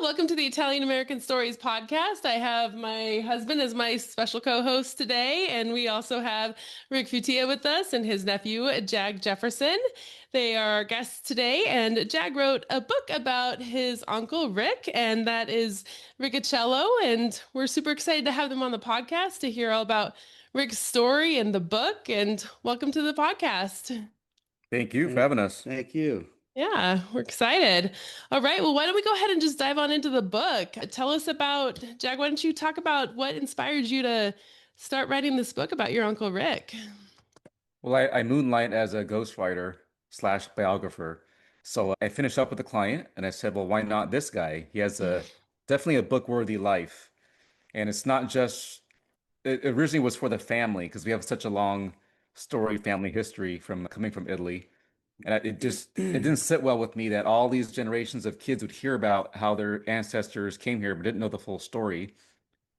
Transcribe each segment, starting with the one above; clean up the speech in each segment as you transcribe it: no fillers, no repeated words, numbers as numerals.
Welcome to the Italian American Stories podcast. I have my husband as my special co-host today, and we also have Rick Futia with us and his nephew, Jag Jefferson. They are our guests today, and Jag wrote a book about his uncle Rick, and that is Rickicello, and we're super excited to have them on the podcast to hear all about Rick's story and the book, and welcome to the podcast. Thank you for Thank, having us. thank you. Yeah, we're excited. All right, well, why don't we go ahead and just dive on into the book? Tell us about, Jag, why don't you talk about what inspired you to start writing this book about your Uncle Rick? Well, I moonlight as a ghostwriter slash biographer. So I finished up with a client and I said, well, why not this guy? He has a definitely a book-worthy life. And it's not just, it originally was for the family because we have such a long story, family history from coming from Italy. And it didn't sit well with me that all these generations of kids would hear about how their ancestors came here but didn't know the full story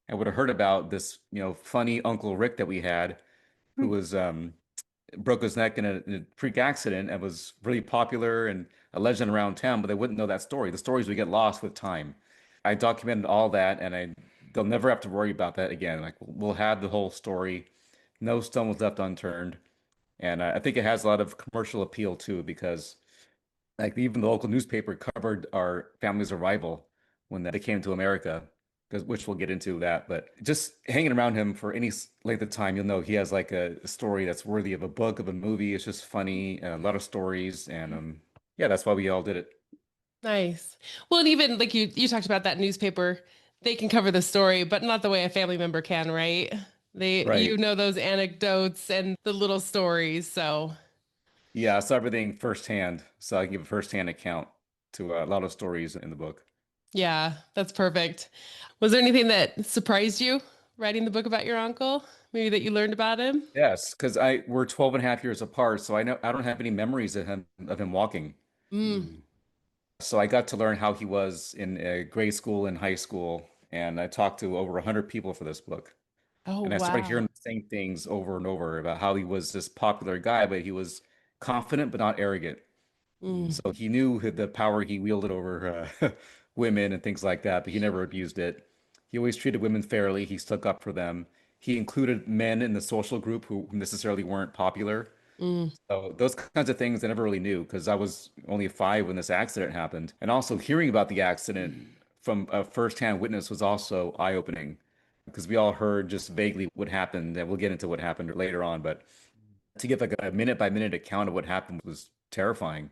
and would have heard about this, funny Uncle Rick that we had who was broke his neck in a freak accident and was really popular and a legend around town, but they wouldn't know that story. The stories would get lost with time. I documented all that, and they'll never have to worry about that again. Like we'll have the whole story. No stone was left unturned, and I think it has a lot of commercial appeal too because like even the local newspaper covered our family's arrival when they came to America, because which we'll get into that. But just hanging around him for any length of time, you'll know he has like a story that's worthy of a book, of a movie. It's just funny, a lot of stories, and yeah, that's why we all did it. Nice. Well, and even like you talked about that newspaper, they can cover the story, but not the way a family member can, right? You Right. know those anecdotes and the little stories, so Yeah, I saw everything firsthand, so I can give a firsthand account to a lot of stories in the book. yeah, that's perfect. Was there anything that surprised you writing the book about your uncle? Maybe that you learned about him? Yes, because I we're 12 and a half years apart, so I know I don't have any memories of him walking. Mm. Mm. So I got to learn how he was in grade school and high school, and I talked to over 100 people for this book. Oh, And I started hearing wow. the same things over and over about how he was this popular guy, but he was confident but not arrogant. Mm. So he knew the power he wielded over women and things like that, but he never abused it. He always treated women fairly. He stuck up for them. He included men in the social group who necessarily weren't popular. Mm. So those kinds of things I never really knew because I was only five when this accident happened. And also hearing about the accident from a firsthand witness was also eye-opening because we all heard just vaguely what happened, and we'll get into what happened later on. But to give like a minute by minute account of what happened was terrifying.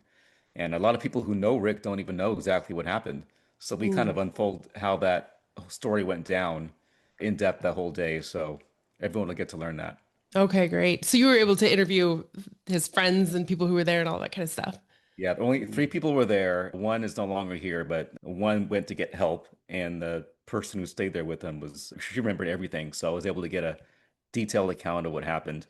And a lot of people who know Rick don't even know exactly what happened. So we kind Mm. of unfold how that story went down in depth that whole day. So everyone will get to learn that. Okay, great. So you were able to interview his friends and people who were there and all that kind of stuff. Yeah, only three people were there. One is no longer here, but one went to get help, and the person who stayed there with him she remembered everything. So I was able to get a detailed account of what happened.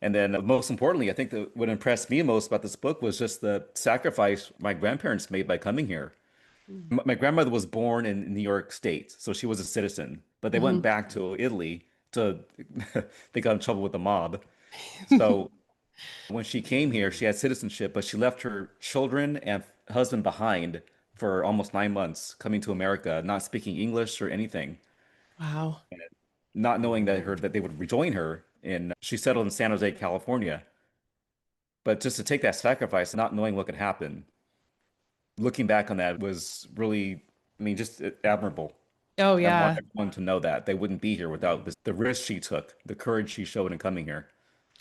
And then, most importantly, I think that what impressed me most about this book was just the sacrifice my grandparents made by coming here. Mm. My grandmother was born in New York State, so she was a citizen, but they went Mhm. back to Italy to they got in trouble with the mob. So when she came here, she had citizenship, but she left her children and husband behind for almost 9 months, coming to America, not speaking English or anything, Wow. not knowing that they would rejoin her. And she settled in San Jose, California. But just to take that sacrifice, not knowing what could happen, looking back on that was really, I mean, just admirable. Oh, I want yeah. everyone to know that they wouldn't be here without the risk she took, the courage she showed in coming here.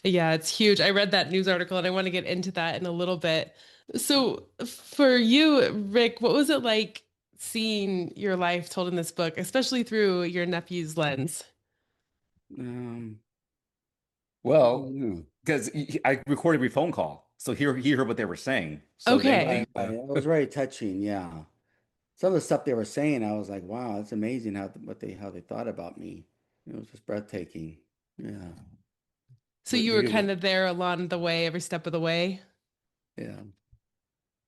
Yeah, it's huge. I read that news article and I want to get into that in a little bit. So, for you, Rick, what was it like seeing your life told in this book, especially through your nephew's lens? Um, I Well, don't know. because I recorded every phone call, so he heard what they were saying. So Okay. It was very touching. Yeah, some of the stuff they were saying, I was like, wow, it's amazing how they thought about me. It was just breathtaking. Yeah, So you were he kind of there along the way, every step of the way. yeah,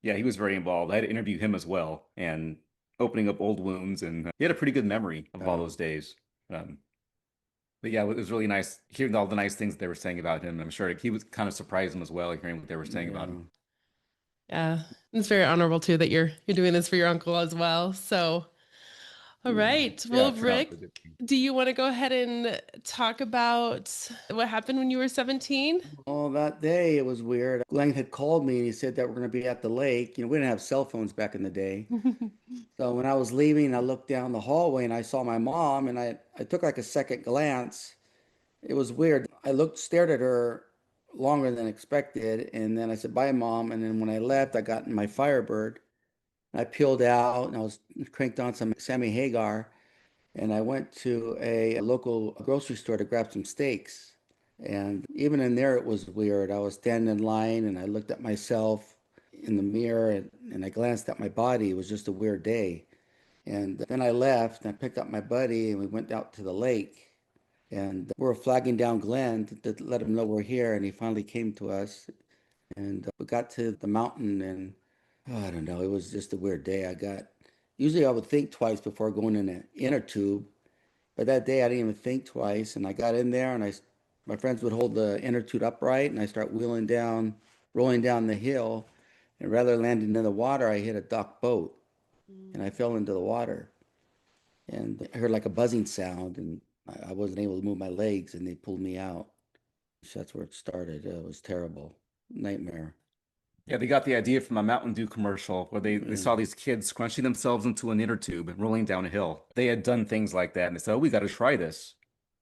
yeah, he was very involved. I had to interview him as well, and opening up old wounds, and he had a pretty good memory of all yeah, those days. Um, but yeah, it was really nice hearing all the nice things they were saying about him. I'm sure he was kind of surprised him as well, hearing what they were saying about him. Yeah. It's very honorable too that you're doing this for your uncle as well. So, All Yeah. right. Yeah, Well, it turned out Rick, to be good. do you want to go ahead and talk about what happened when you were 17? Oh, that day it was weird. Glenn had called me and he said that we're going to be at the lake. We didn't have cell phones back in the day. So when I was leaving, I looked down the hallway and I saw my mom and I took like a second glance. It was weird. I stared at her longer than expected. And then I said, bye, mom. And then when I left, I got in my Firebird. I peeled out and I was cranked on some Sammy Hagar. And I went to a local grocery store to grab some steaks. And even in there, it was weird. I was standing in line and I looked at myself in the mirror and I glanced at my body. It was just a weird day. And then I left and I picked up my buddy and we went out to the lake. And we were flagging down Glenn to let him know we're here. And he finally came to us. And we got to the mountain and I don't know, it was just a weird day. Usually I would think twice before going in an inner tube. But that day I didn't even think twice. And I got in there and my friends would hold the inner tube upright and I start wheeling down, rolling down the hill. And rather than landing in the water, I hit a dock boat and I fell into the water. And I heard like a buzzing sound and I wasn't able to move my legs and they pulled me out. So that's where it started. It was terrible. Nightmare. Yeah, they got the idea from a Mountain Dew commercial where they Yeah. saw these kids scrunching themselves into an inner tube and rolling down a hill. They had done things like that and they said, oh, we got to try this.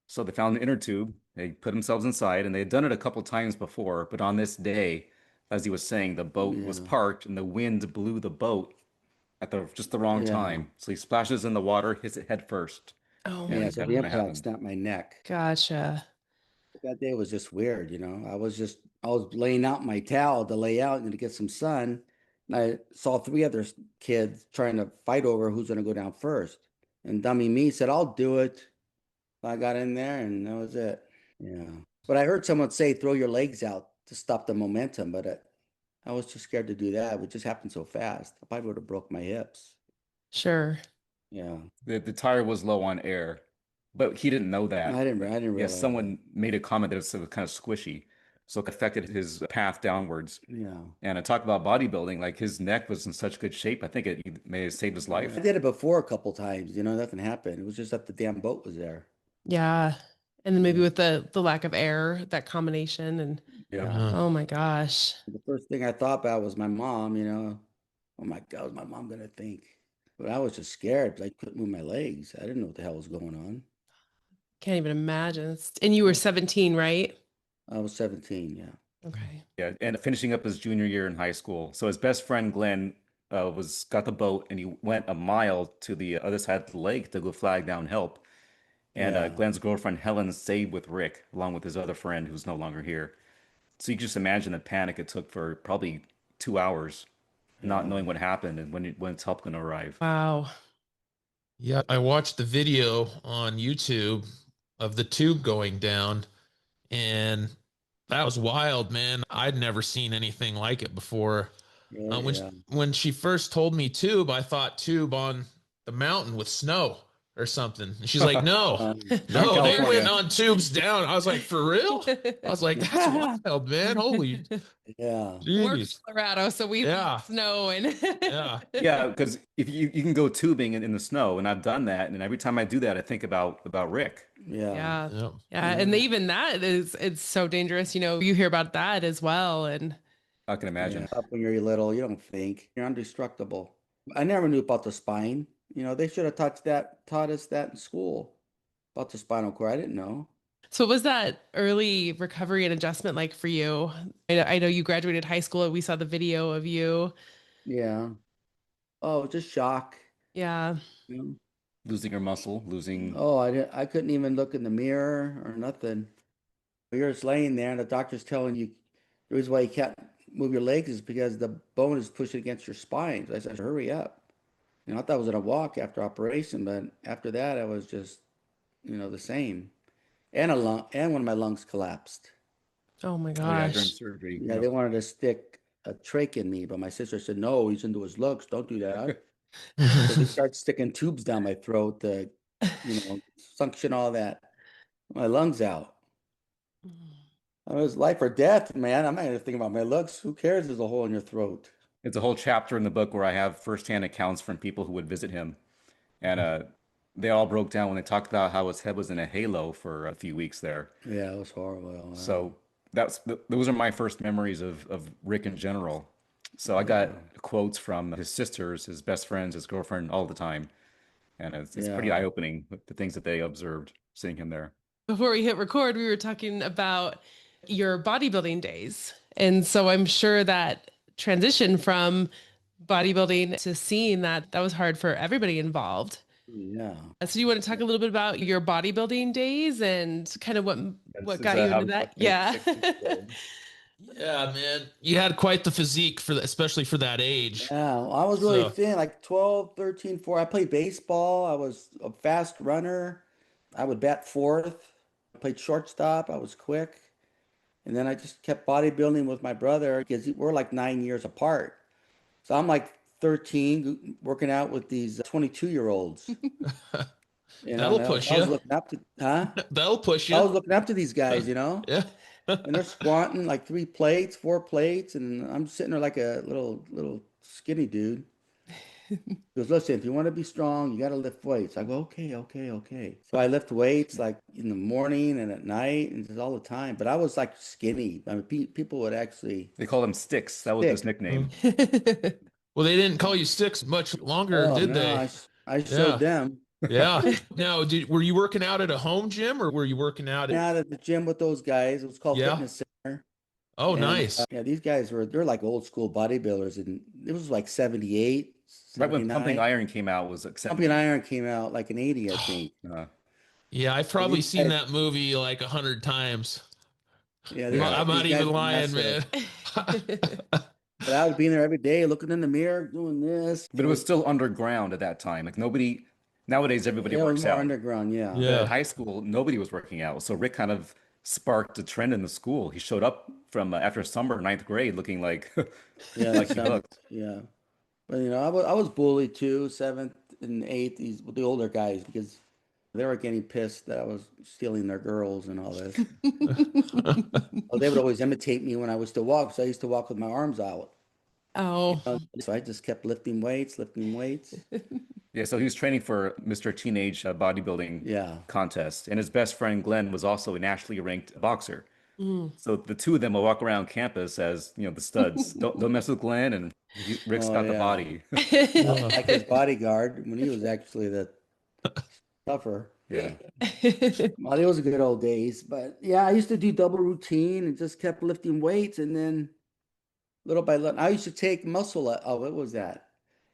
So they found an inner tube, they put themselves inside, and they had done it a couple times before. But on this day, as he was saying, the boat was Yeah. parked and the wind blew the boat at just the wrong Yeah. time. So he splashes in the water, hits it head first, Oh and my Yeah. that's So kind the of what impact happened. snapped my neck. gotcha. That day was just weird. I was laying out my towel to lay out and to get some sun. And I saw three other kids trying to fight over who's going to go down first. And dummy me said, I'll do it. I got in there and that was it. Yeah. But I heard someone say, throw your legs out to stop the momentum. But I was too scared to do that. It just happened so fast. I probably would have broke my hips. Sure. Yeah. The tire was low on air, but he didn't know that. I didn't Yeah, realize that. someone made a comment that it was kind of squishy, so it affected his path downwards. Yeah. And I talk about bodybuilding, like his neck was in such good shape. I think it may have saved his Yeah. I life. did it before a couple times, nothing happened. It was just that the damn boat was there. Yeah. And then maybe Yeah. with the lack of air, that combination and Yep. Yeah. oh my gosh. The first thing I thought about was my mom. Oh my God, what's my mom gonna think? But I was just scared. I couldn't move my legs. I didn't know what the hell was going on. Can't even imagine. And you were Yeah. 17, right? I was 17, yeah. Okay. Yeah, and finishing up his junior year in high school. So his best friend Glenn was got the boat and he went a mile to the other side of the lake to go flag down help. And Yeah. Glenn's girlfriend Helen stayed with Rick along with his other friend who's no longer here. So you can just imagine the panic it took for probably 2 hours, not Yeah. knowing what happened and when its help going to arrive. Wow. Yeah, I watched the video on YouTube of the tube going down, and that was wild, man. I'd never seen anything like it before. Really? When Yeah. when she first told me tube, I thought tube on the mountain with snow or something. And she's like, "No, Not in no, they went California. on tubes down." I was like, "For real?" I was like, "That's wild, man. Holy Yeah. We're jeez." Colorado, so we Yeah, snow and yeah. Yeah, because if you can go tubing in the snow, and I've done that, and every time I do that, I think about Rick. Yeah. Yeah. Yep. Yeah. Yeah. And even that is it's so dangerous. You hear about that as well. And I can Yeah. imagine. Up when you're little, you don't think. You're indestructible. I never knew about the spine. They should have taught us that in school about the spinal cord. I didn't know. so what was that early recovery and adjustment like for you? I know you graduated high school and we saw the video of you. Yeah. Oh, just shock. Yeah. You know? Losing your muscle, losing. Oh, I couldn't even look in the mirror or nothing. You're just laying there and the doctor's telling you the reason why you can't move your legs is because the bone is pushing against your spine. So I said, hurry up. I thought I was gonna walk after operation, but after that I was just, the same. And one of my lungs collapsed. Oh my Oh yeah, during gosh. surgery. Yeah, Yep. they wanted to stick a trach in me, but my sister said, no, he's into his lungs. Don't do that. So they start sticking tubes down my throat to, suction all that, my lungs out. It was life or death, man. I'm not gonna think about my looks. Who cares? There's a hole in your throat. It's a whole chapter in the book where I have firsthand accounts from people who would visit him. And they all broke down when they talked about how his head was in a halo for a few weeks there. Yeah, it was horrible. So those are my first memories of Rick in general. So I got quotes from his sisters, his best friends, his girlfriend all the time. And it's pretty Yeah. eye-opening with the things that they observed seeing him there. Before we hit record, we were talking about your bodybuilding days. And so I'm sure that transition from bodybuilding to seeing that was hard for everybody involved. Yeah. So you want to talk a little bit about your bodybuilding days and kind of what This is got you how into it's that? like Yeah. 6 years ago. Yeah, man. You had quite the physique for especially for that age. Yeah, well, I was really So, thin, like 12, 13, 4. I played baseball. I was a fast runner. I would bat fourth. I played shortstop. I was quick. And then I just kept bodybuilding with my brother because we're like 9 years apart. So I'm like 13 working out with these 22-year-olds. You know, that'll and push I was you. looking up to, huh? That'll push I you. was looking up to these guys, you know? Yeah. And they're squatting like 3 plates, 4 plates, and I'm sitting there like a little skinny dude. He goes, listen, if you want to be strong, you got to lift weights. I go, okay, okay, okay. So I lift weights like in the morning and at night and just all the time. But I was like skinny. I mean, people would actually They called him Sticks. That was his stick. nickname. Well, they didn't call you Sticks much longer, Oh did no, they? I showed Yeah. them. Yeah. Now, were you working out at a home gym or were you working out at? Out at the gym with those guys. It was called Yeah. Fitness Center. Oh, And nice. yeah, these guys they're like old school bodybuilders. And it was like 78, Right when 79. Pumping Iron came out was Pumping accepted. Iron came out like in 80, I think. Yeah, I've So probably these seen guys, that movie like 100 times. yeah, I'm these not guys even were lying, man. massive. But I was being there every day, looking in the mirror, doing this. But it was still underground at that time. Like nobody, nowadays everybody Yeah, it was works more out. underground. Yeah. But at Yeah. high school, nobody was working out. So Rick kind of sparked a trend in the school. He showed up from after summer, ninth grade, looking like Yeah, like that he sounds, looked. yeah. But I was bullied too, seventh and eighth, these the older guys because they were getting pissed that I was stealing their girls and all this. Oh, they would always imitate me when I was to walk, so I used to walk with my arms out. Oh, So I just kept lifting weights, lifting weights. Yeah, so he was training for Mr. Teenage bodybuilding Yeah. contest, and his best friend Glenn was also a nationally ranked boxer. mm. So the two of them will walk around campus as the studs. Don't mess with Glenn, and Rick's Oh got the yeah. body. Like his bodyguard when he was actually the tougher. Yeah. Well, it was a good old days, but yeah, I used to do double routine and just kept lifting weights, and then little by little, I used to take muscle. Oh, what was that?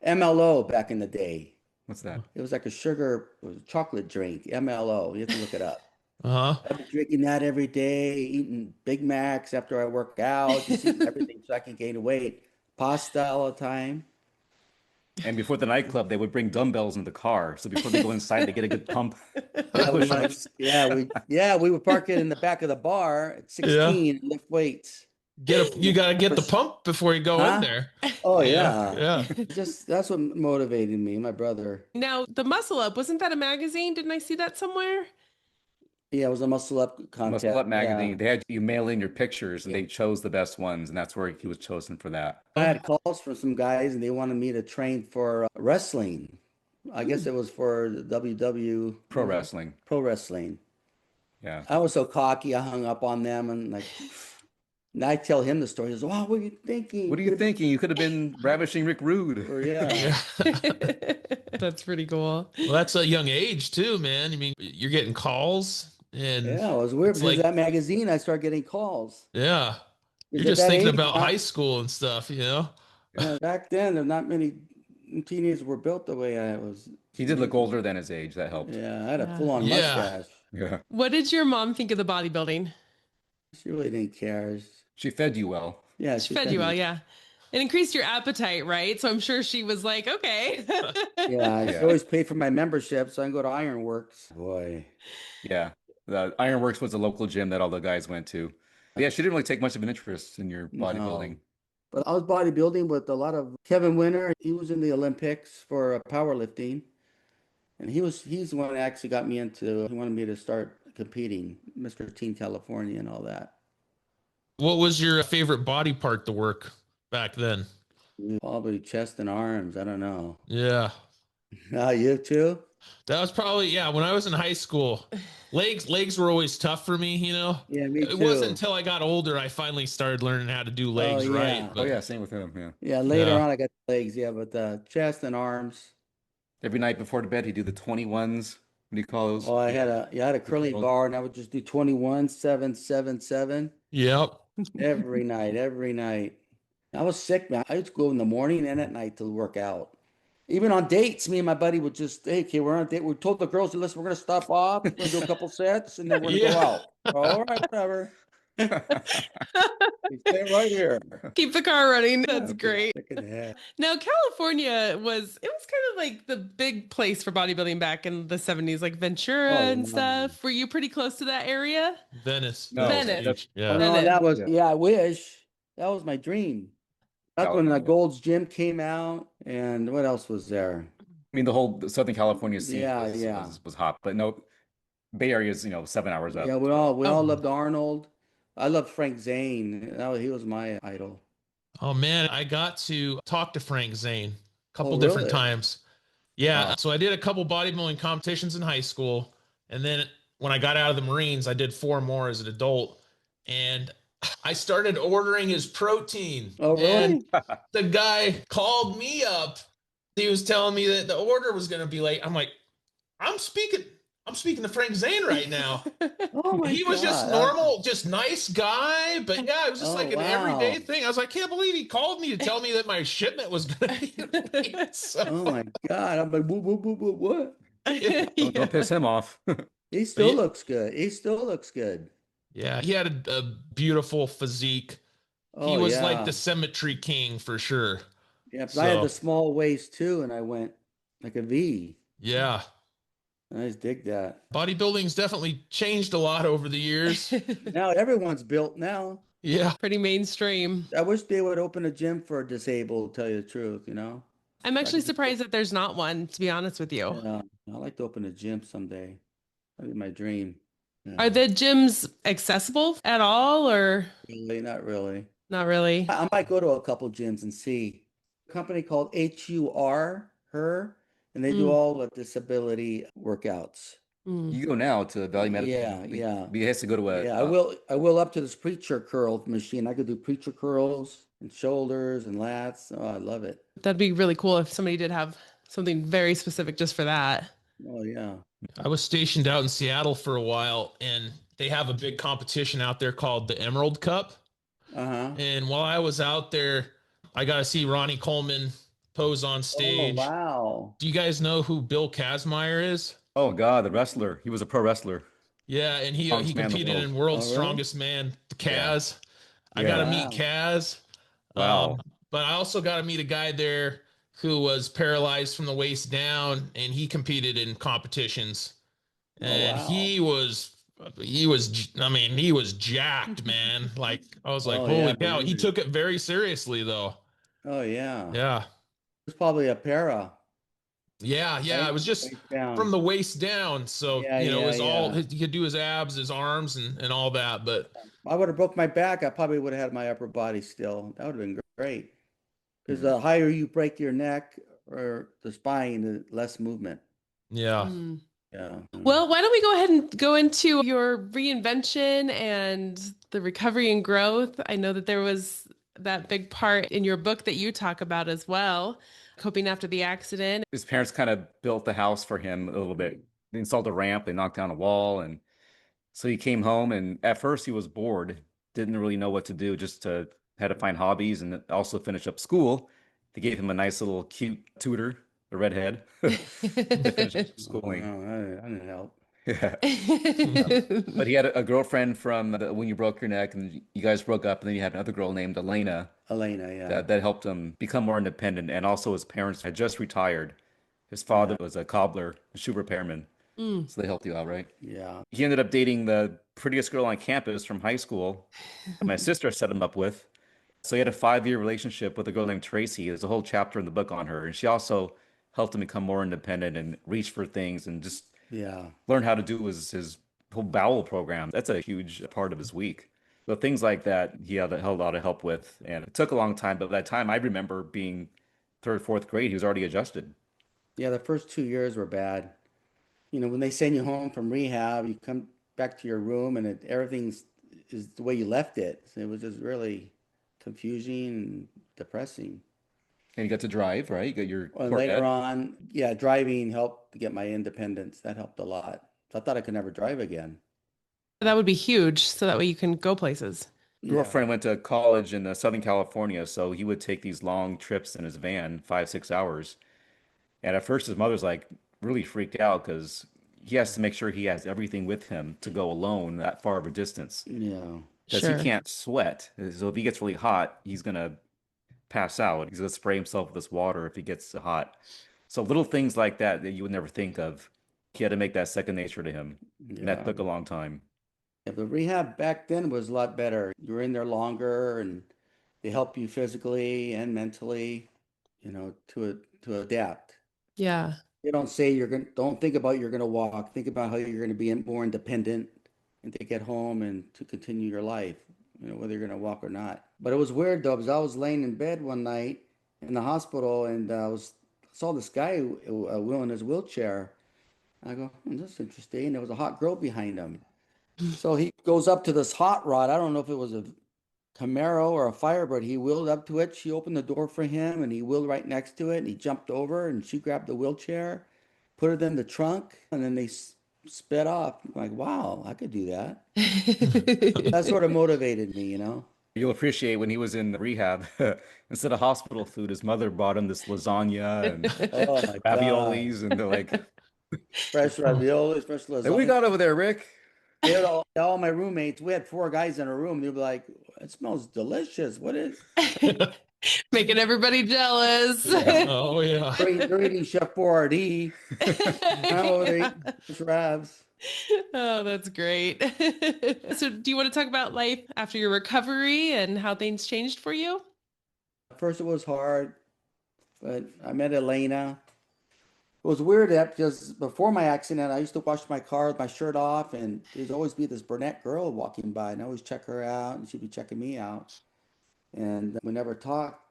MLO back in the day. What's that? It was like a sugar, it was a chocolate drink. MLO. You have to look it up. Uh-huh. I've been drinking that every day, eating Big Macs after I work out, just eating everything so I can gain weight. Pasta all the time. And before the nightclub, they would bring dumbbells in the car. So before they go inside, they get a good pump. Yeah, we Push-ups. we would park it in the back of the bar at 16 and lift weights. You got to get the pump before you go in Huh? there. Oh Yeah. yeah. Yeah. Just that's what motivated me, my brother. Now, the Muscle Up, wasn't that a magazine? Didn't I see that somewhere? Yeah, it was a muscle up contest. Muscle Up Yeah. magazine. They had you mail in your pictures, and they chose the best ones, and that's where he was chosen for that. I had calls from some guys, and they wanted me to train for wrestling. I guess it was for the WW Pro wrestling. Pro Wrestling. Yeah. I was so cocky, I hung up on them, and and I tell him the story. He goes, "Wow, what were you thinking? What are you thinking? You could have been ravishing Rick Rude. Or, yeah. Yeah. That's pretty cool. Well, that's a young age too, man. I mean, you're getting calls and Yeah, it was weird it's because like, that magazine, I started getting calls. yeah, you're Because just at that thinking age, about high school and stuff, back then, there not many teenagers were built the way I was. He did look older than his age. That helped. Yeah, I had a Yeah. full-on Yeah. mustache. Yeah. What did your mom think of the bodybuilding? She really didn't care. She fed you well. Yeah, She fed you well, yeah. It increased your appetite, right? So I'm sure she was like, okay. Yeah, she Yeah. always paid for my membership, so I can go to Ironworks. Boy. Yeah. The Ironworks was a local gym that all the guys went to. Yeah, she didn't really take much of an interest in your bodybuilding. But I was bodybuilding with a lot of Kevin Winter. He was in the Olympics for powerlifting. And he's the one that actually got me into, he wanted me to start competing, Mr. Teen California and all that. What was your favorite body part to work back then? Probably chest and arms. I don't know. Yeah. You too? That was probably, yeah, when I was in high school. Legs were always tough for me, you know. Yeah, me It wasn't too. until I got older I finally started learning how to do Oh legs right. yeah. Oh But yeah, same with him. Yeah. Yeah, later yeah. on I got legs, yeah, but chest and arms. Every night before the bed, he'd do the 21s. What do you call those? Oh, I had a The curling curls. bar and I would just do 21, 7, 7, 7 Yep. every night, every night. I was sick, man. I used to go in the morning and at night to work out. Even on dates, me and my buddy would just, hey, okay, we're on a date. We told the girls, listen, we're gonna stop off, we're gonna do a couple sets, and then we're gonna go Yeah. out. All right, whatever. You stay right here. Keep the car running. Yeah, That's great. sick in the head. Now, California was kind of like the big place for bodybuilding back in the 70s, like Ventura Oh, and yeah. stuff. Were you pretty close to that area? Venice. No, Venice Venice. that's Beach. Oh Yeah. no, Venice. that was, yeah, yeah, I wish. That was my dream. That's when California. Gold's Gym came out, and what else was there? I mean, the whole Southern California scene Yeah, was yeah. was was hot, but no, Bay Area is 7 hours Yeah, up. we all Oh, loved Arnold. I loved Frank Zane. He was my idol. Oh man, I got to talk to Frank Zane a Oh, couple different really? times. Yeah, Wow. so I did a couple bodybuilding competitions in high school, and then when I got out of the Marines, I did four more as an adult, and I started ordering his protein, Oh, and really? the guy called me up. He was telling me that the order was going to be late. I'm like, I'm speaking, I'm speaking to Frank Zane right now. Oh my He was just God. normal, just nice guy. But yeah, it was just Oh like an everyday wow. thing. I was like, can't believe he called me to tell me that my shipment was going to be late. So Oh my God. I'm like, what? yeah, Don't yeah. piss him off. He but still looks good. He still looks good. yeah, he had a beautiful physique. He Oh was like yeah. the symmetry king for sure. Yeah, but I had the So small waist too, and I went like a V. yeah, I just dig that. bodybuilding's definitely changed a lot over the years. Now everyone's built now. Yeah. Pretty mainstream. I wish they would open a gym for disabled, to tell you the truth. I'm I actually could just go, surprised that there's not one, to be honest with you. yeah, I'd like to open a gym someday. That'd be my dream. Are Yeah. the gyms accessible at all or Really, not really. not really? I might go to a couple gyms and see. A company called HUR, and they do Mm, all the disability workouts. mm. You go now to Valley Medical. Yeah, yeah. He has to go to a. Yeah, I will up to this preacher curl machine. I could do preacher curls and shoulders and lats. Oh, I love it. That'd be really cool if somebody did have something very specific just for that. Oh yeah. I was stationed out in Seattle for a while, and they have a big competition out there called the Emerald Cup. Uh-huh. And while I was out there, I got to see Ronnie Coleman pose on Oh stage. wow. Do you guys know who Bill Kazmaier is? Oh God, the wrestler. He was a pro wrestler. Yeah, and he Strongest man in the competed world. in World's Oh really? Strongest Man, Yeah. Kaz. I got to Yeah. meet Wow. Kaz. Wow. But I also got to meet a guy there who was paralyzed from the waist down, and he competed in competitions. Oh And wow. I mean, he was jacked, man. Like, I was like, Oh yeah, holy I cow. believe He it. took it very seriously, though. Oh yeah. Yeah. It's probably a para, Yeah. Yeah. It right? was just Face from down. the waist down. So, Yeah, it yeah, was all, yeah. he could do his abs, his arms, and all that. But I would have broke my back. I probably would have had my upper body still. That would have been great. Because Mhm. the higher you break your neck or the spine, the less movement. yeah. Mm. Yeah. Well, why don't we go ahead and go into your reinvention and the recovery and growth? I know that there was that big part in your book that you talk about as well, coping after the accident. His parents kind of built the house for him a little bit. They installed a ramp, they knocked down a wall, and so he came home. And at first, he was bored, didn't really know what to do, had to find hobbies and also finish up school. They gave him a nice little cute tutor, a redhead, to finish up Oh, schooling. no, I didn't help. Yeah. But he had a girlfriend from when you broke your neck, and you guys broke up, and then you had another girl named Elena Elena, yeah. that helped him become more independent. And also, his parents had just retired. His Yeah. father was a cobbler, a shoe repairman, Mm. so they helped you out, right? Yeah. He ended up dating the prettiest girl on campus from high school that my sister set him up with. So he had a 5-year relationship with a girl named Tracy. There's a whole chapter in the book on her, and she also helped him become more independent and reach for things and just Yeah. learn how to do his whole bowel program. That's a huge part of his week. So things like that, he had a lot of help with, and it took a long time. But by that time, I remember being third, fourth grade, he was already adjusted. Yeah, the first 2 years were bad. when they send you home from rehab, you come back to your room and everything's is the way you left it. So it was just really confusing and depressing. And you got to drive, right? You got your And later Corvette. on, yeah, driving helped to get my independence. That helped a lot. So I thought I could never drive again. That would be huge, so that way you can go places. Yeah. Girlfriend went to college in Southern California, so he would take these long trips in his van, 5, 6 hours. And at first, his mother's like really freaked out because he has to make sure he has everything with him to go alone that far of a distance Yeah. because he Sure. can't sweat. So if he gets really hot, he's gonna pass out. He's gonna spray himself with this water if he gets hot. So little things like that that you would never think of. He had to make that second nature to him, and that Yeah. took a long time. Yeah, the rehab back then was a lot better. You were in there longer and they help you physically and mentally, to adapt. Yeah. They don't say don't think about you're gonna walk. Think about how you're gonna be more independent and to get home and to continue your life, whether you're gonna walk or not. But it was weird though, because I was laying in bed one night in the hospital and saw this guy wheeling his wheelchair. I go, this is interesting. There was a hot girl behind him. So he goes up to this hot rod. I don't know if it was a Camaro or a Firebird. He wheeled up to it. She opened the door for him and he wheeled right next to it and he jumped over and she grabbed the wheelchair, put it in the trunk, and then they sped off. I'm like, wow, I could do that. That sort of motivated me. You'll appreciate when he was in rehab, instead of hospital food, his mother brought him this lasagna and Oh my God. raviolis, and they're like, Fresh raviolis, fresh "Hey, what we lasagna. got over there, Rick?" They had all my roommates, we had 4 guys in a room. They'd be like, it smells delicious. What is? Making everybody jealous. Yeah. Oh yeah. They're eating Chef Boyardee. I'm over there eating ravs. Oh, that's great. So, do you want to talk about life after your recovery and how things changed for you? At first it was hard, but I met Elena. It was weird that because before my accident, I used to wash my car with my shirt off, and there'd always be this brunette girl walking by, and I always check her out, and she'd be checking me out. And we never talked.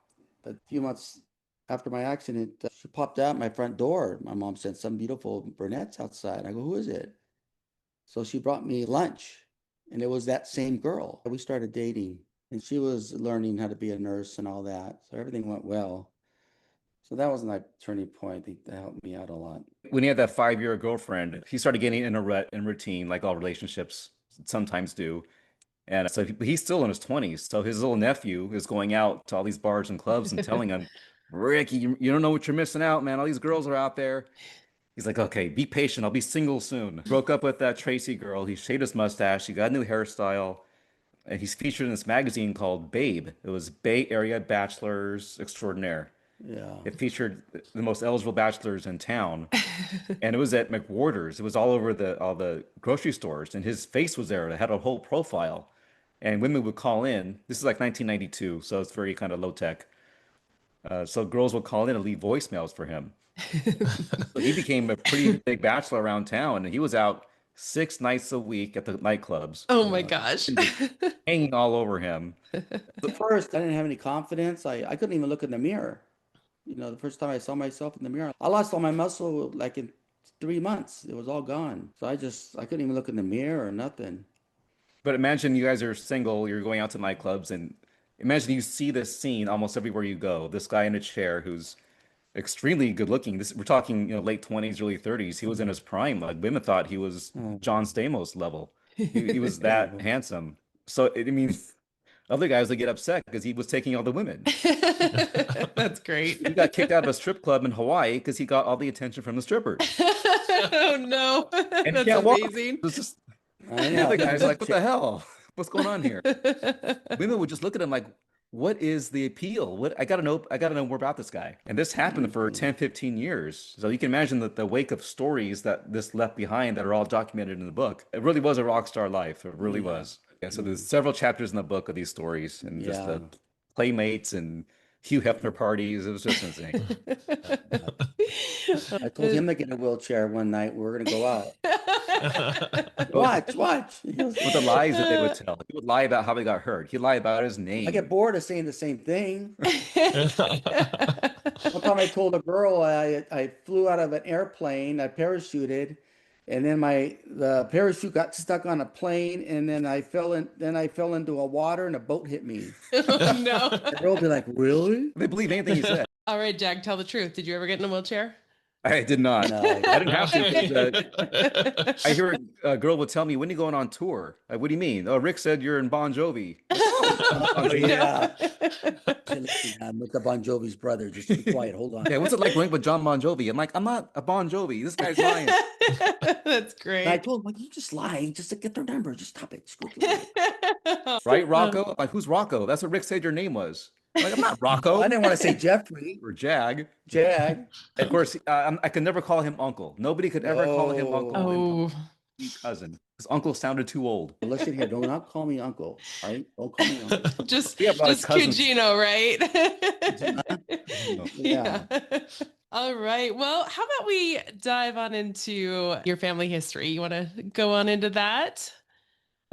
But a few months after my accident, she popped out my front door. My mom said, some beautiful brunettes outside. I go, who is it? So she brought me lunch, and it was that same girl. We started dating, and she was learning how to be a nurse and all that. So everything went well. So that was my turning point. I think that helped me out a lot. When he had that 5 year girlfriend, he started getting in a rut and routine, like all relationships sometimes do. And so he's still in his 20s. So his little nephew is going out to all these bars and clubs and telling him, Ricky, you don't know what you're missing out, man. All these girls are out there. He's like, okay, be patient. I'll be single soon. Broke up with that Tracy girl. He shaved his mustache. He got a new hairstyle. And he's featured in this magazine called Babe. It was Bay Area Bachelors Extraordinaire. Yeah. It featured the most eligible bachelors in town, and it was at McWhorter's. It was all over all the grocery stores, and his face was there. It had a whole profile, and women would call in. This is like 1992, so it's very kind of low tech. So girls would call in and leave voicemails for him. So he became a pretty big bachelor around town, and he was out 6 nights a week at the nightclubs, Oh my gosh. hanging all over him. At first, I didn't have any confidence. I couldn't even look in the mirror. The first time I saw myself in the mirror, I lost all my muscle like in 3 months. It was all gone. So I couldn't even look in the mirror or nothing. But imagine you guys are single, you're going out to nightclubs, and imagine you see this scene almost everywhere you go. This guy in a chair who's extremely good looking. We're talking, late 20s, early 30s. He was in his prime. Like women thought he was Oh, John Stamos level. He was that yeah. handsome. So I mean, other guys would get upset because he was taking all the women. That's great. He got kicked out of a strip club in Hawaii because he got all the attention from the strippers. Oh no. And he That's can't walk. amazing. It's just I the other know. guy's like, what the hell? What's going on here? Women would just look at him like, what is the appeal? I gotta know more about this guy. And this happened for 10, 15 years. So you can imagine that the wake of stories that this left behind that are all documented in the book. It really was a rock star life. It really Yeah. was. Yeah, so there's several chapters in the book of these stories and just Yeah. the playmates and Hugh Hefner parties. It was just insane. I told him to get a wheelchair one night. We were going to go out. Watch. He goes, With the lies that they would tell. He would lie about how he got hurt. He'd lie about his I name. get bored of saying the same thing. One time I told a girl I flew out of an airplane, I parachuted, And then the parachute got stuck on a plane, and then I fell into a water, and a boat hit me. Oh, no. The girl be like, "Really?" They believe anything you said. All right, Jag, tell the truth. Did you ever get in a wheelchair? I did not. No, I I didn't have to. I hear a girl would tell me, "When are you going on tour?" Like, what do you mean? Oh, Rick said you're in Bon Jovi. Oh, yeah. Hey, listen, I'm with the Bon Jovi's brother. Just be quiet. Hold on. Yeah, what's it like going with John Bon Jovi? I'm like, I'm not a Bon Jovi. This guy's lying. That's And I great. told him, like, you just lying just to get their number. Just stop it. Just quit lying. Right, Rocco? I'm like, who's Rocco? That's what Rick said your name was. I'm like, I'm not Well, Rocco I didn't want to say Jeffrey, or Jag. Jag. Of course, I could never call him uncle. Nobody could ever call him uncle and Oh, cousin because uncle sounded too old. Listen here, do not call me uncle. All right, don't call me uncle. just We have a lot of just cousins. Cugino, right? Yeah. All right. Well, how about we dive on into your family history? You want to go on into that?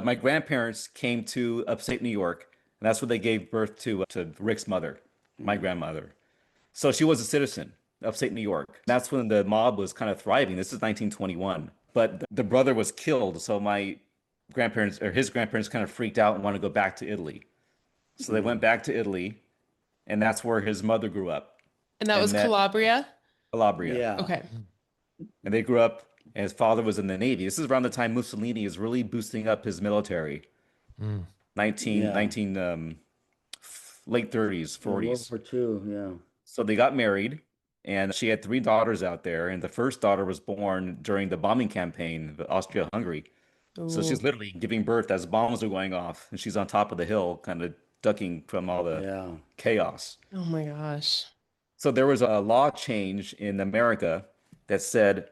My grandparents came to upstate New York, and that's where they gave birth to Rick's mother, my grandmother. So she was a citizen, upstate New York. That's when the mob was kind of thriving. This is 1921. But the brother was killed, so my grandparents or his grandparents kind of freaked out and wanted to go back to Italy. So they went back to Italy, and that's where his mother grew up, And that And was that- Calabria. Calabria. Yeah. Okay. And they grew up, and his father was in the Navy. This is around the time Mussolini is really boosting up his military. 19, late 30s, 40s. World War II, yeah. So they got married, and she had three daughters out there. And the first daughter was born during the bombing campaign of Austria-Hungary. So she's Ooh. literally giving birth as bombs are going off, and she's on top of the hill, kind of ducking from all the Yeah. chaos. Oh my gosh. So there was a law change in America that said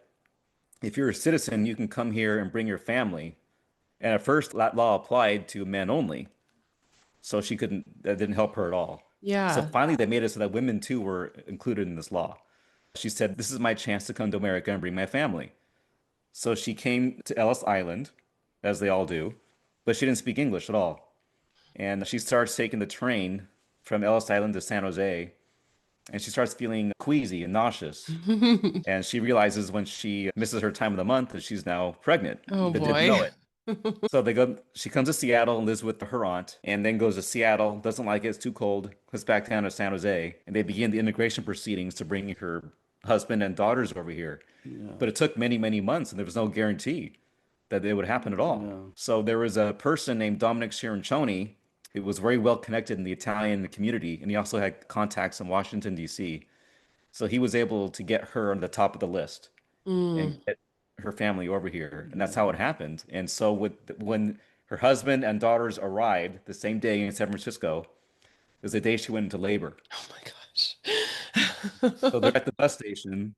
if you're a citizen, you can come here and bring your family. And at first, that law applied to men only. So that didn't help her at all. So Yeah. finally, they made it so that women too were included in this law. She said, "This is my chance to come to America and bring my family." So she came to Ellis Island, as they all do, but she didn't speak English at all. And she starts taking the train from Ellis Island to San Jose, and she starts feeling queasy and nauseous. And she realizes when she misses her time of the month that she's now pregnant, Oh but didn't know boy. it. So she comes to Seattle and lives with her aunt, and then goes to Seattle, doesn't like it, it's too cold, comes back down to San Jose, and they begin the immigration proceedings to bring her husband and daughters over here. But it took many, many months, and there was no guarantee that it would happen at all. Yeah. So there was a person named Dominic Cirincione who was very well connected in the Italian community, and he also had contacts in Washington, D.C. So he was able to get her on the top of the list and get her family over here, and that's how it happened. And so when her husband and daughters arrived the same day in San Francisco, it was the day she went into labor. Oh my gosh. So they're at the bus station,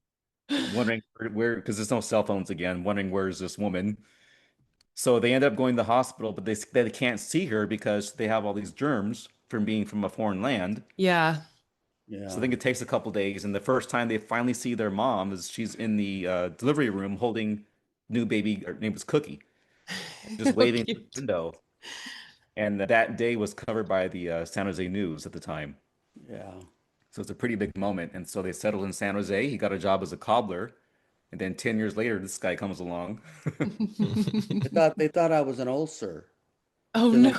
wondering where, because there's no cell phones again, wondering where's this woman. So they end up going to the hospital, but they can't see her because they have all these germs from being from a foreign land. Yeah. Yeah. So I think it takes a couple days, and the first time they finally see their mom is she's in the delivery room holding new baby. Her name was Cookie, just waving at the Cute. window. And that day was covered by the San Jose News at the time. Yeah. So it's a pretty big moment. And so they settled in San Jose. He got a job as a cobbler, and then 10 years later, this guy comes along. They thought I was an ulcer. Oh So they- no.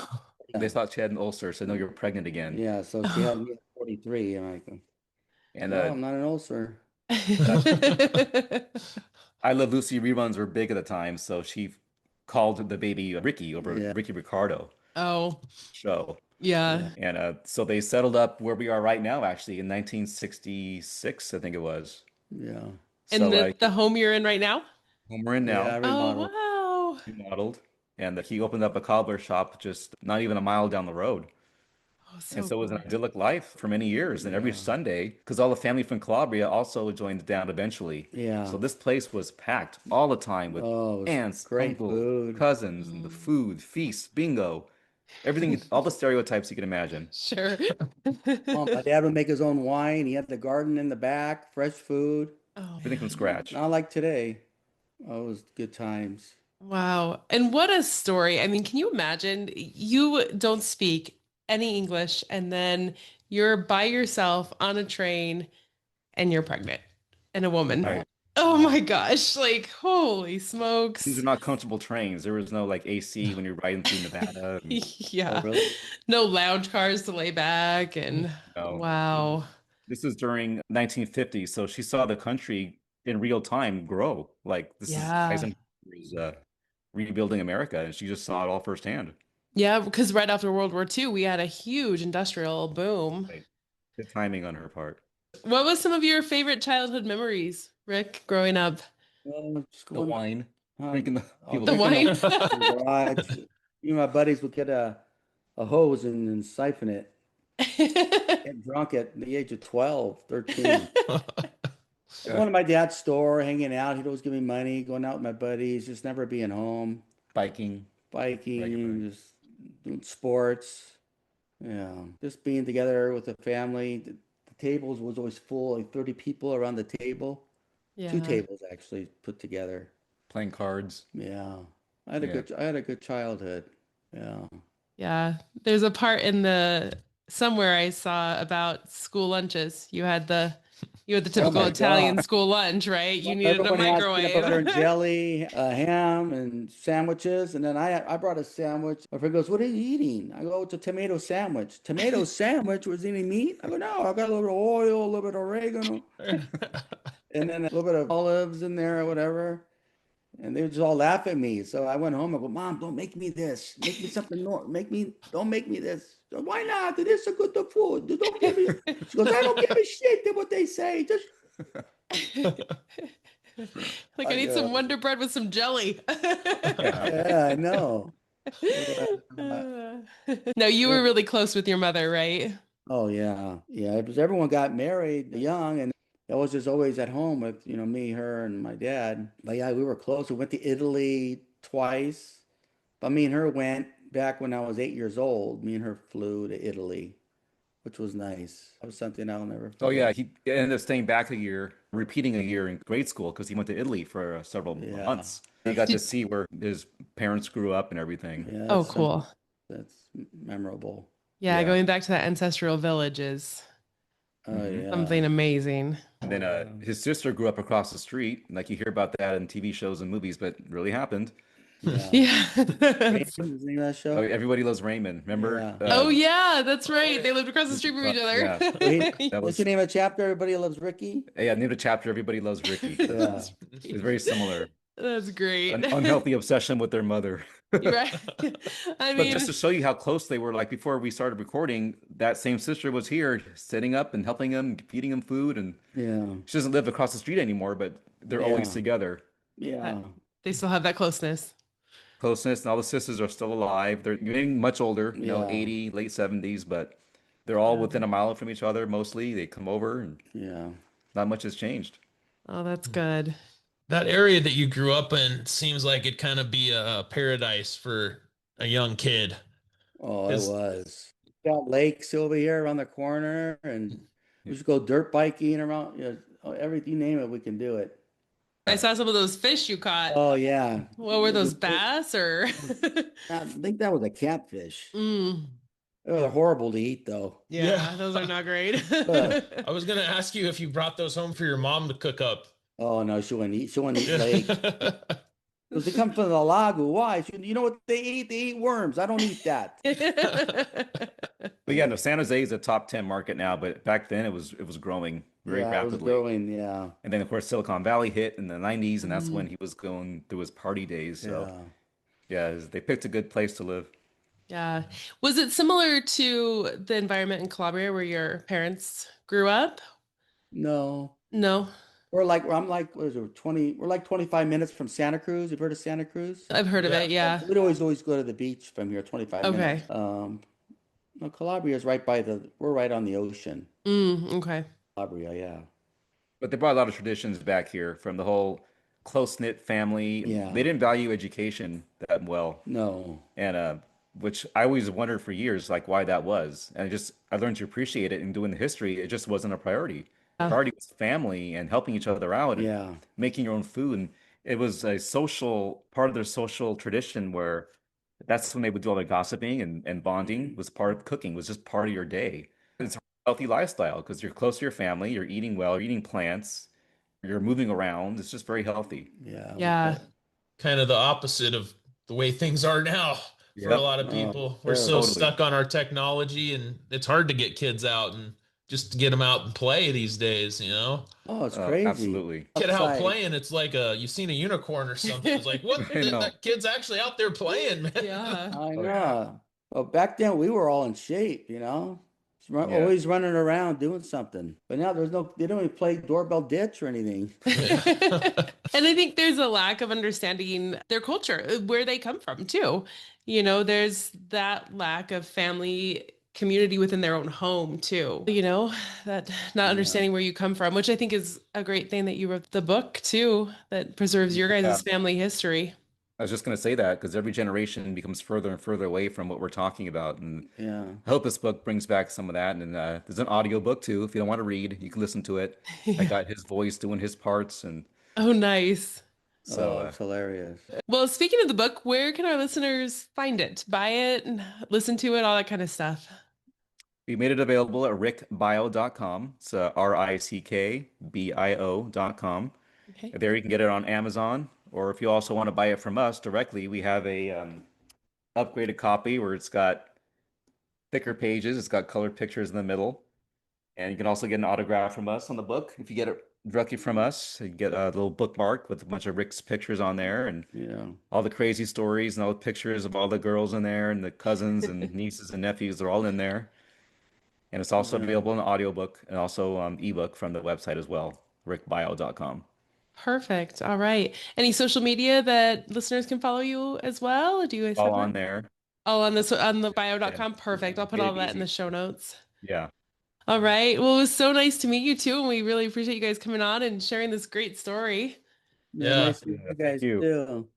They thought she had an ulcer, so no, you're pregnant again. Yeah, so she had me at 43, and I go, And "No, I'm not an ulcer." I Love Lucy reruns were big at the time, so she called the baby Ricky over Yeah. Ricky Ricardo Oh, show. yeah. And so they settled up where we are right now, actually, in 1966, I think it was. Yeah. And So the home you're in right now? home we're in Yeah, I now, remodeled. Oh, wow. remodeled, and he opened up a cobbler shop just not even a mile down the road. Oh, And so it was an cool. idyllic life for many years. And every Yeah. Sunday, because all the family from Calabria also joined down eventually. Yeah. So this place was packed all the time with Oh, it was aunts, great uncles, food. cousins, and the food, feasts, bingo, everything, all the stereotypes you can imagine. Sure. My dad would make his own wine. He had the garden in the back, fresh food. Oh, Everything from scratch. Not like today. Oh, it was good times. wow. And what a story. I mean, can you imagine? You don't speak any English, and then you're by yourself on a train and you're pregnant and a woman. Right. Oh my gosh, like holy These are smokes. not comfortable trains. There was no like AC when you're riding through Nevada. And, Oh, Yeah. really? No lounge cars to lay back and no, wow. this is during 1950, so she saw the country in real time grow. Like this is Yeah. Eisenhower is rebuilding America, and she just saw it all firsthand. Yeah, because right after World War II, we had a huge industrial boom. Like, good timing on her part. What was some of your favorite childhood memories, Rick, growing up? Just The going, wine, uh, drinking the oh, people. The drinking wine? the garage. You know, my buddies would get a hose and siphon it. Get drunk at the age of 12, 13. Yeah. Going to my dad's store, hanging out. He'd always give me money, going out with my buddies, just never being home, Biking, regular. biking, just doing sports. Yeah, just being together with the family. The tables was always full, like 30 people around the table. Two Yeah. tables actually put together. Playing cards. Yeah. Yeah. I had a good childhood. Yeah. Yeah. There's a part in the somewhere I saw about school lunches. You had the Oh typical my Italian God. school lunch, right? You Well, needed a everyone has peanut butter and microwave. jelly, ham and sandwiches. And then I brought a sandwich. My friend goes, "What are you eating?" I go, "It's a tomato sandwich." Tomato sandwich? Was any meat? I go, "No, I got a little bit of oil, a little bit of oregano, and then a little bit of olives in there or whatever." And they would just all laugh at me. So I went home. I go, "Mom, don't make me this. Make me something more. Don't make me this." So, "Why not? It is a good food. Don't give me." She goes, "I don't give a shit what they say. Just Like I I need some go, Wonder Bread with some jelly. Yeah. yeah, I know. Yeah. No, you Yeah. were really close with your mother, right? Oh yeah, yeah. Because everyone got married young, and I was just always at home with me, her, and my dad. But yeah, we were close. We went to Italy twice. But me and her went back when I was 8 years old. Me and her flew to Italy, which was nice. That was something I'll never Oh forget. yeah, he ended up staying back a year, repeating a year in grade school because he went to Italy for several Yeah, months. He got to Did, see where his parents grew up and everything. yeah. oh, That's something cool. that's memorable. Yeah, Yeah. going back to that ancestral village is Oh Hmm. yeah, something amazing. And then yeah. his sister grew up across the street. Like you hear about that in TV shows and movies, but it really happened. Yeah. Yeah. Raymond is the name of that Oh, show? Everybody Loves Raymond. Remember? Yeah. Oh yeah, that's right. They lived across the street from each Yeah, other. that What's your was name of chapter? Everybody loves Ricky. yeah. Named a chapter. Everybody Loves Ricky. Yeah. That's It's right. very similar. That's great. An unhealthy obsession with their mother. You're right. I But just to mean, show you how close they were, like before we started recording, that same sister was here setting up and helping him, feeding him food. And Yeah. she doesn't live across the street anymore, but they're always Yeah. together. uh, Yeah. they still have that closeness. Closeness, and all the sisters are still alive. They're getting much older, Yeah. 80, late 70s, but they're all Yeah. within a mile from each other mostly. They come over and Yeah. not much has changed. Oh, that's good. That area that you grew up in seems like it'd kind of be a paradise for a young kid. Oh, it Is was. Got lakes over here around the corner, and we should go dirt biking around. Everything you name it, we can do it. I saw some of those fish you caught. Oh yeah. What were those, bass or? I think that was a catfish. Mm, It was horrible to eat though. yeah, those are not great. Ugh. I was gonna ask you if you brought those home for your mom to cook up. Oh no, she wouldn't eat. She wouldn't eat lake. Because they come from the lago. Why? You know what they eat? They eat worms. I don't eat that. But yeah, no, San Jose is a top 10 market now, but back then it was growing very Yeah, it was rapidly. growing. Yeah. And then of course Silicon Valley hit in the 90s, and that's when Mm, he was going through his party days. So Yeah. yeah, they picked a good place to live. yeah. Was it similar to the environment in Calabria where your parents grew up? No. No, I'm like, what is it, 20, we're like 25 minutes from Santa Cruz. You've heard of Santa Cruz? I've heard of Yeah. it. Yeah. We'd always go to the beach from here, 25 Okay. minutes. No, Calabria is we're right on the ocean. Okay. Calabria, yeah. But they brought a lot of traditions back here from the whole close-knit family. Yeah. They didn't value education that well. No. And which I always wondered for years, like why that was. And I learned to appreciate it and doing the history, it just wasn't a priority. Yeah. Priority was family and helping each other out and Yeah. making your own food. And it was a social part of their social tradition where that's when they would do all their gossiping and bonding was part of cooking, was just part of your day. It's a healthy lifestyle because you're close to your family, you're eating well, you're eating plants, you're moving around. It's just very healthy. Yeah. Yeah. Kind of the opposite of the way things are now for a Yep. lot of Oh, people. We're sure. so Totally. stuck on our technology, and it's hard to get kids out and just to get them out and play these days, you know? Oh, it's crazy. Absolutely. Kid out Upside. playing, it's like you've seen a unicorn or something. It's like, what? I know. That kid's actually out there playing, man. Yeah. I Oh, yeah. know. Well, back then we were all in shape, you know, Yeah. always running around doing something. But now they don't even play doorbell ditch or anything. And I think there's a lack of understanding their culture, where they come from too. You know, there's that lack of family community within their own home too. You know, that not Yeah. understanding where you come from, which I think is a great thing that you wrote the book too, that preserves your Yeah. guys' family history. I was just going to say that because every generation becomes further and further away from what we're talking about. And Yeah. I hope this book brings back some of that. And there's an audio book too. If you don't want to read, you can listen to it. I Yeah. got his voice doing his parts. And Oh, nice. so Oh, it's hilarious. Well, speaking of the book, where can our listeners find it, buy it, listen to it, all that kind of stuff? we made it available at rickbio.com. It's rickbio.com. Okay. There you can get it on Amazon. Or if you also want to buy it from us directly, we have a upgraded copy where it's got thicker pages. It's got colored pictures in the middle. And you can also get an autograph from us on the book. If you get it directly from us, you get a little bookmark with a bunch of Rick's pictures on there and Yeah. all the crazy stories and all the pictures of all the girls in there and the cousins and nieces and nephews. They're all in there. And it's also Yeah. available in audiobook and also ebook from the website as well, rickbio.com. Perfect. All right. Any social media that listeners can follow you as well? Do you guys All have on that? there. Oh, on the Yeah, bio.com. Perfect. I'll put made all it that in the easy. show notes. Yeah. All right. Well, it was so nice to meet you too, and we really appreciate you guys coming on and sharing this great story. Yeah. Yeah. Nice to meet you Thank guys you. too.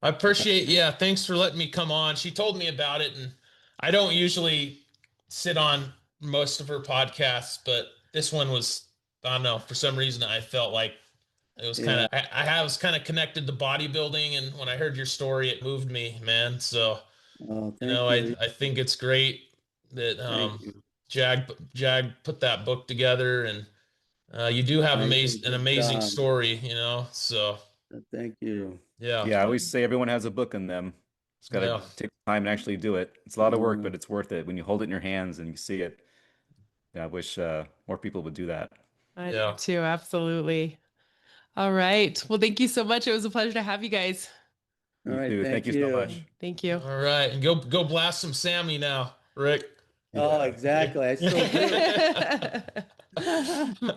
I appreciate, yeah, thanks for letting me come on. She told me about it, and I don't usually sit on most of her podcasts, but this one was, I don't know, for some reason I felt like it was kind Yeah. of, I was kind of connected to bodybuilding, and when I heard your story, it moved me, man. So, Oh, you thank know, you. I think it's great that Thank you. Jag put that book together, and you do have Thank you. an Good amazing job. story, you know. So, Thank you. yeah. Yeah, I always say everyone has a book in them. Just got to Yeah. take time and actually do it. It's a lot of work, Uh, but it's worth it when you hold it in your hands and you see it. Yeah, I wish more people would do that. I do Yeah. too. Absolutely. All right. Well, thank you so much. It was a pleasure to have you guys. all You right. too. Thank Thank you so you. much. Thank you. All right, and go blast some Sammy now, Rick. Oh, Yeah. exactly. I still do.